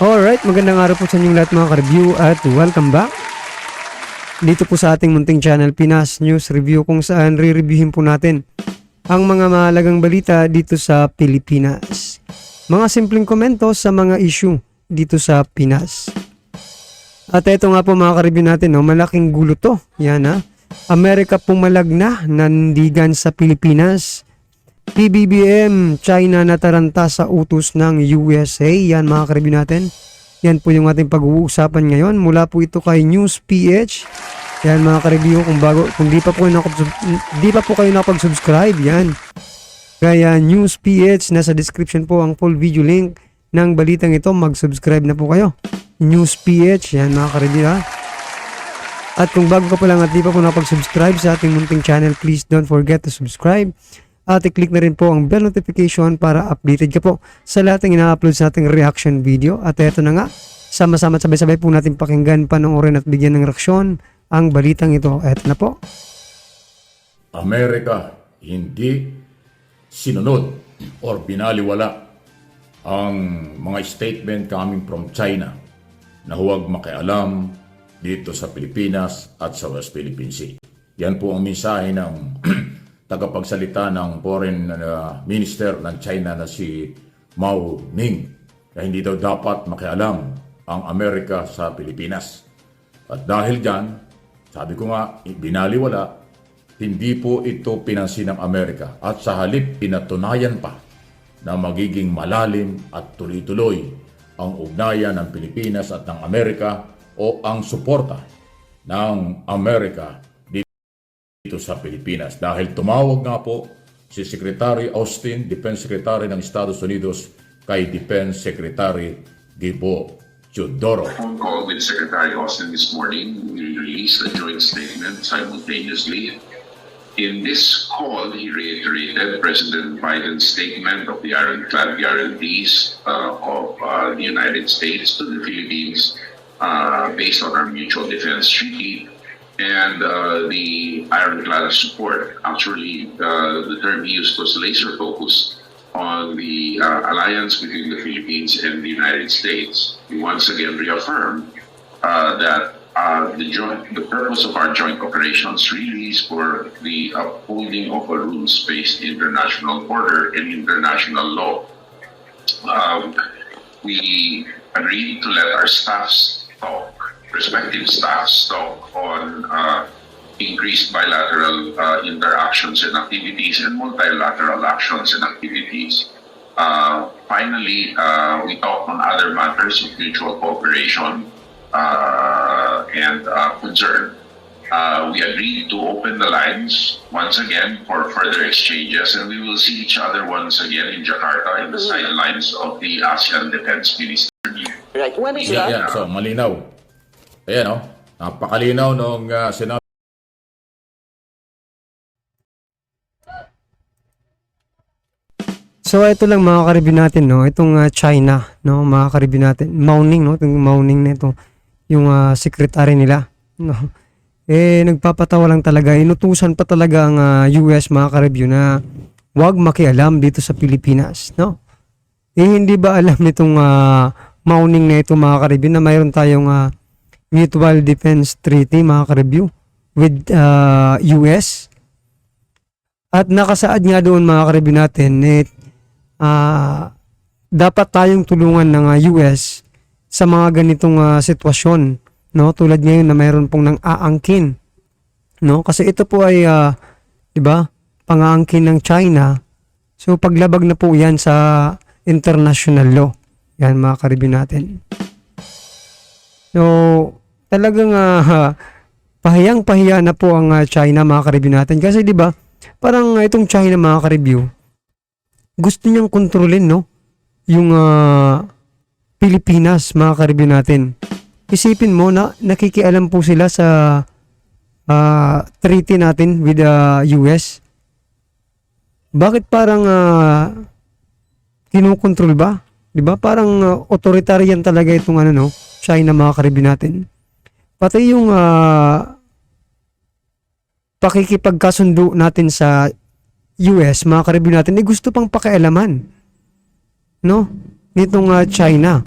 Alright, magandang araw po sa inyong lahat mga ka-review at welcome back dito po sa ating munting channel Pinas News Review, kung saan re-reviewin po natin ang mga mahalagang balita dito sa Pilipinas. Mga simpleng komento sa mga issue dito sa Pinas. At ito nga po mga ka-review natin, no, malaking gulo to. Yan ha. Amerika pumalag na nandigan sa Pilipinas. PBBM, China nataranta sa utos ng USA. Yan mga ka-review natin. Yan po yung ating pag-uusapan ngayon. Mula po ito kay News PH. Yan mga ka-review, kung di pa po kayo nakapag-subscribe, yan. Kaya News PH, nasa description po ang full video link ng balitang ito. Mag-subscribe na po kayo. News PH, yan mga ka-review ha. At kung bago ka pa lang at di pa po nakapag-subscribe sa ating munting channel, please don't forget to subscribe. At i-click na rin po ang bell notification para updated ka po sa lahat ng ina-upload sa ating reaction video. At eto na nga, sama-sama at sabay-sabay po natin pakinggan, panoorin at bigyan ng reaksyon ang balitang ito. Eto na po. Amerika hindi sinunod or binaliwala ang mga statement coming from China na huwag makialam dito sa Pilipinas at sa West Philippine Sea. Yan po ang mensahe ng tagapagsalita ng Foreign Minister ng China na si Mao Ning, na hindi daw dapat makialam ang Amerika sa Pilipinas. At dahil dyan, sabi ko nga, binaliwala, hindi po ito pinansin ng Amerika at sa halip pinatunayan pa na magiging malalim at tuloy-tuloy ang ugnayan ng Pilipinas at ng Amerika o ang suporta ng Amerika dito sa Pilipinas. Dahil tumawag nga po si Secretary Austin, Defense Secretary ng Estados Unidos, kay Defense Secretary Gibo Teodoro. Phone call with Secretary Austin this morning. We released a joint statement simultaneously. In this call, he reiterated President Biden's statement of the ironclad guarantees of the United States to the Philippines based on our mutual defense treaty and the ironclad support. Actually, the term he used was laser focused on the alliance between the Philippines and the United States. He once again reaffirmed that the purpose of our joint operations really is for the upholding of a rules-based international order and international law. We agreed to let our staffs talk, respective staffs talk on increased bilateral interactions and activities and multilateral actions and activities. Finally, we talked on other matters of mutual cooperation and concern. We agreed to open the lines once again for further exchanges, and we will see each other once again in Jakarta in the sidelines of the ASEAN Defense Minister meeting. Right. When is that? Yeah, so malinaw. Ayan o, napakalinaw nung sinabi. So ito lang mga ka-review natin, no, itong China, no, mga ka-review natin, Mao Ning, no, itong Mao Ning na ito, yung secretary nila, no, nagpapatawa lang talaga, inutusan pa talaga ang US mga ka-review na wag makialam dito sa Pilipinas, no. Hindi ba alam nitong Mao Ning na ito mga ka-review na mayroon tayong Mutual Defense Treaty mga ka-review with US, at nakasaad nga doon mga ka-review natin dapat tayong tulungan ng US sa mga ganitong sitwasyon, no, tulad ngayon na mayroon pong nang aangkin, no, kasi ito po ay 'di ba, pang-aangkin ng China, so paglabag na po 'yan sa international law, yan mga ka-review natin. So talagang pahiyang-pahiya na po ang China mga ka-review natin, kasi 'di ba parang itong China mga ka-review gusto niyang kontrolin, no, yung Pilipinas mga ka-review natin. Isipin mo na nakikialam po sila sa treaty natin with US. Bakit parang kinukontrol ba? 'Di ba? Parang authoritarian talaga itong no, China mga ka-review natin. Pati yung pakikipagkasundo natin sa US, mga ka-review natin, gusto pang pakialaman, no, nitong China.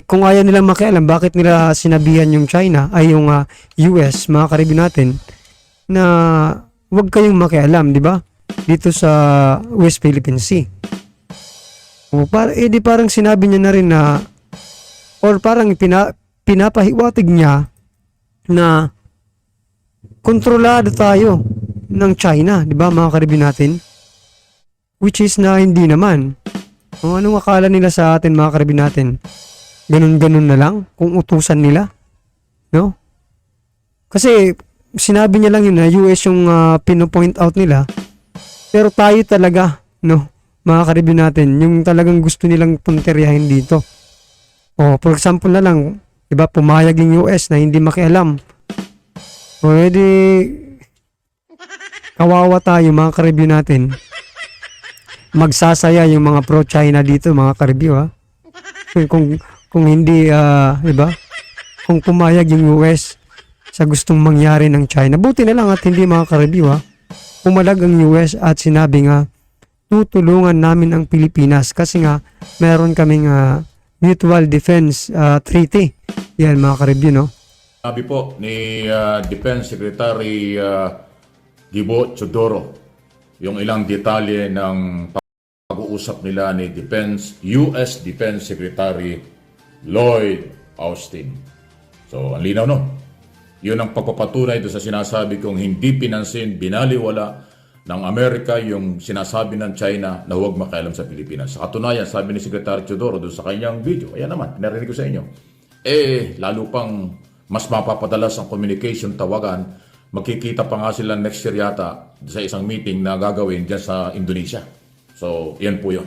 Kung ayaw nilang makialam, bakit nila sinabihan yung China, ay yung US, mga karibyo natin, na huwag kayong makialam, di ba? Dito sa West Philippine Sea. Di parang sinabi niya na rin na, or parang pinapahiwatig niya na kontrolado tayo ng China, di ba mga karibyo natin? Which is na hindi naman. Kung anong akala nila sa atin mga karibyo natin, ganun-ganun na lang kung utusan nila, no? Kasi sinabi niya lang yun na US yung pinopoint out nila, pero tayo talaga, no, mga karibyo natin, yung talagang gusto nilang punteryahin dito. For example na lang, diba, pumayag yung US na hindi makialam. Kawawa tayo mga karibyo natin. Magsasaya yung mga pro-China dito, mga karibyo, ha. Kung hindi, diba, kung pumayag yung US sa gustong mangyari ng China. Buti na lang at hindi mga karibyo, ha. Pumalag ang US at sinabi nga, tutulungan namin ang Pilipinas kasi nga meron kaming Mutual Defense Treaty. Yan mga karibyo, no? Sabi po ni Defense Secretary Gibo Chodoro yung ilang detalye ng pag-uusap nila ni US Defense Secretary Lloyd Austin. So, ang linaw, no? Yun ang pagpapatunay doon sa sinasabi kong hindi pinansin, binaliwala ng Amerika yung sinasabi ng China na huwag makialam sa Pilipinas. Sa katunayan, sabi ni Secretary Chodoro doon sa kanyang video, ayan naman, narinig ko sa inyo, lalo pang mas mapapadalas ang communication tawagan, magkikita pa nga sila next year yata sa isang meeting na gagawin dyan sa Indonesia. So, yan po yun.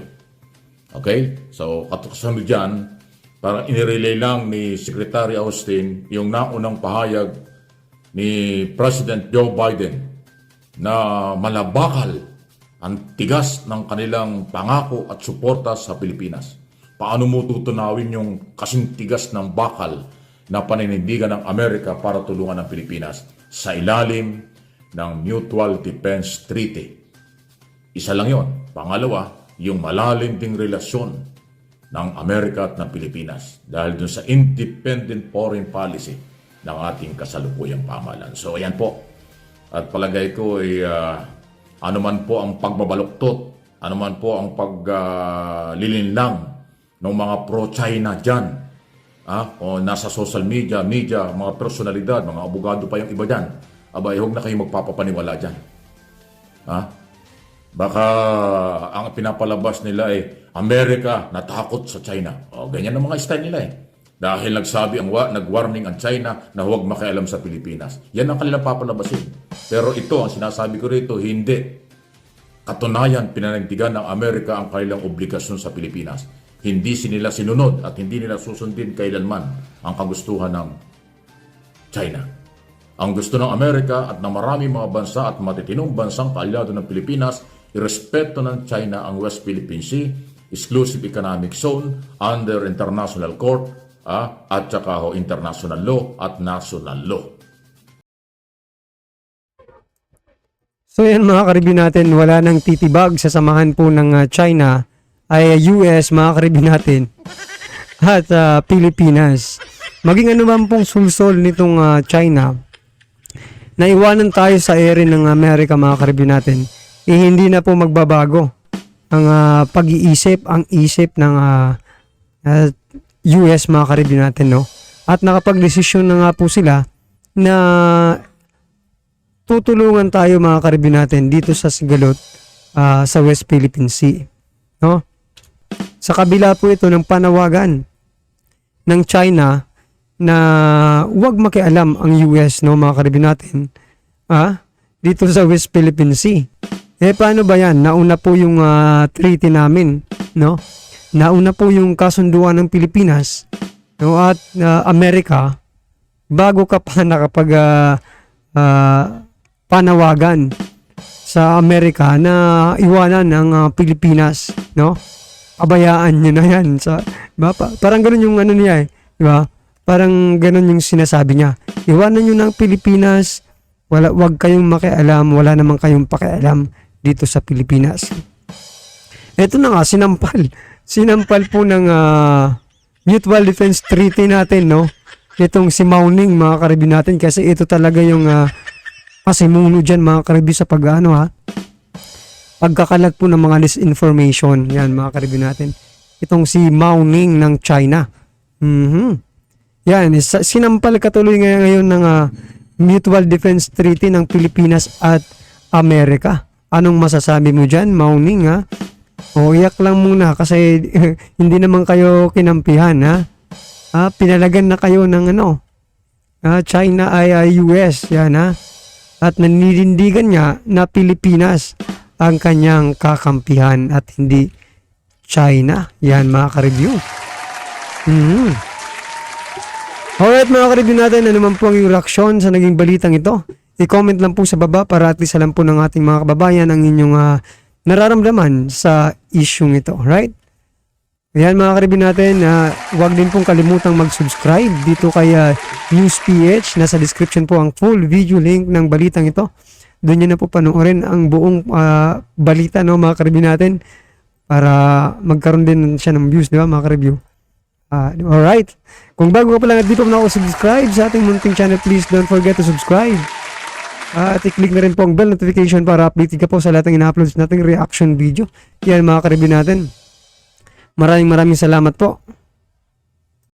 Okay? So, kasunod dyan, parang inirelay lang ni Secretary Austin yung naunang pahayag ni President Joe Biden na malabakal ang tigas ng kanilang pangako at suporta sa Pilipinas. Paano mo tutunawin yung kasing tigas ng bakal na paninindigan ng Amerika para tulungan ang Pilipinas sa ilalim ng Mutual Defense Treaty? Isa lang yon. Pangalawa, yung malalim ding relasyon ng Amerika at ng Pilipinas dahil dun sa independent foreign policy ng ating kasalukuyang pamahalaan. So, ayan po. At palagay ko ay anuman po ang pagbabaluktot, anuman po ang paglilinlang ng mga pro-China dyan, o nasa social media, mga personalidad, mga abogado pa yung iba dyan, abay, huwag na kayong magpapapaniwala dyan. Baka ang pinapalabas nila ay Amerika natakot sa China. Ganyan ang mga style nila Dahil nag-warning ang China na huwag makialam sa Pilipinas. Yan ang kanilang papalabasin. Pero ito, ang sinasabi ko rito, hindi. Katunayan, pinanagdigan ng Amerika ang kanilang obligasyon sa Pilipinas. Hindi nila sinunod at hindi nila susundin kailanman ang kagustuhan ng China. Ang gusto ng Amerika at ng maraming mga bansa at matitinong bansang kaalyado ng Pilipinas, irespeto ng China ang West Philippine Sea, exclusive economic zone, under international court, at saka international law at national law. So yan mga karibyo natin, wala nang titibag sa samahan po ng China ay US, mga karibyo natin, at Pilipinas. Maging ano man pong sulsol nitong China, naiwanan tayo sa ere ng Amerika, mga karibyo natin, hindi na po magbabago ang pag-iisip, ang isip ng US, mga karibyo natin, no? At nakapag-desisyon na nga po sila na tutulungan tayo, mga karibyo natin, dito sa Sigalot, sa West Philippine Sea, no? Sa kabila po ito ng panawagan ng China na huwag makialam ang US, no, mga karibyo natin, dito sa West Philippine Sea. Paano ba yan? Nauna po yung treaty namin, no? Nauna po yung kasunduan ng Pilipinas, no, at Amerika bago ka pa nakapag panawagan sa Amerika na iwanan ng Pilipinas, no? Pabayaan niyo na yan. Parang ganun yung ano niya, di ba? Parang ganun yung sinasabi niya. Iwanan niyo ng Pilipinas, wag kayong makialam, wala namang kayong pakialam dito sa Pilipinas. Ito na nga, sinampal po ng Mutual Defense Treaty natin, no? Itong si Mao-Ning, mga ka-review natin, kasi ito talaga yung pasimuno dyan, mga ka-review, sa pagkakalat po ng mga disinformation. Yan, mga ka-review natin. Itong si Mao-Ning ng China. Yan, sinampal katuloy ngayon ng Mutual Defense Treaty ng Pilipinas at Amerika. Anong masasabi mo dyan, Mao-Ning, ha? O, iyak lang muna kasi hindi naman kayo kinampihan, ha? Pinalagan na kayo ng China ay US, yan, ha? At naninindigan niya na Pilipinas ang kanyang kakampihan at hindi China. Yan, mga ka-review. Alright, mga ka-review natin, ano man po ang iyong reaksyon sa naging balitang ito? I-comment lang po sa baba para at least alam po ng ating mga kababayan ang inyong nararamdaman sa isyung ito. Right? Ayan, mga ka-review natin, huwag din pong kalimutang mag-subscribe dito kay NewsPH. Nasa description po ang full video link ng balitang ito. Doon nyo na po panoorin ang buong balita, no, mga ka-review natin, para magkaroon din siya ng views, di ba, mga ka-review? Alright. Kung bago ka pa lang at di pa na ako subscribe sa ating munting channel, please don't forget to subscribe. At i-click na rin po ang bell notification para update ka po sa lahat ng ina-upload nating reaction video. Yan, mga ka-review natin. Maraming salamat po.